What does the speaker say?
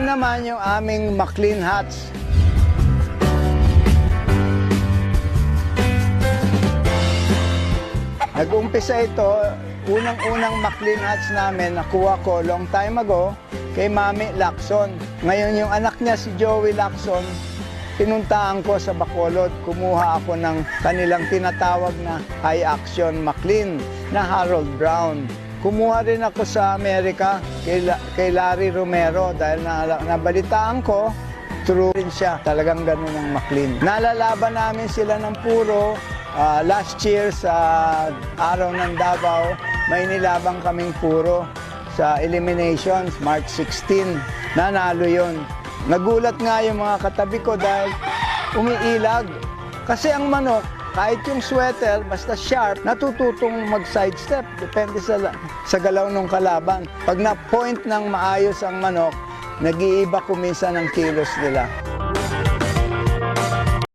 Team naman yung aming McLean Hats. Nag-umpisa ito, unang-unang McLean Hats namin, nakuha ko long time ago kay Mami Lacson. Ngayon yung anak niya si Joey Lacson, pinuntahan ko sa Bacolod, kumuha ako ng kanilang tinatawag na high action McLean na Harold Brown. Kumuha rin ako sa Amerika kay Larry Romero dahil nabalitaan ko, true rin siya, talagang ganun ang McLean. Nalalaban namin sila ng puro. Last year sa araw ng Davao, may nilabang kaming puro sa eliminations, March 16. Nanalo yun. Nagulat nga yung mga katabi ko dahil umiilag. Kasi ang manok, kahit yung sweater, basta sharp, natututong mag-sidestep. Depende sa galaw ng kalaban. Pag na-point ng maayos ang manok, nag-iiba kuminsan ang kilos nila.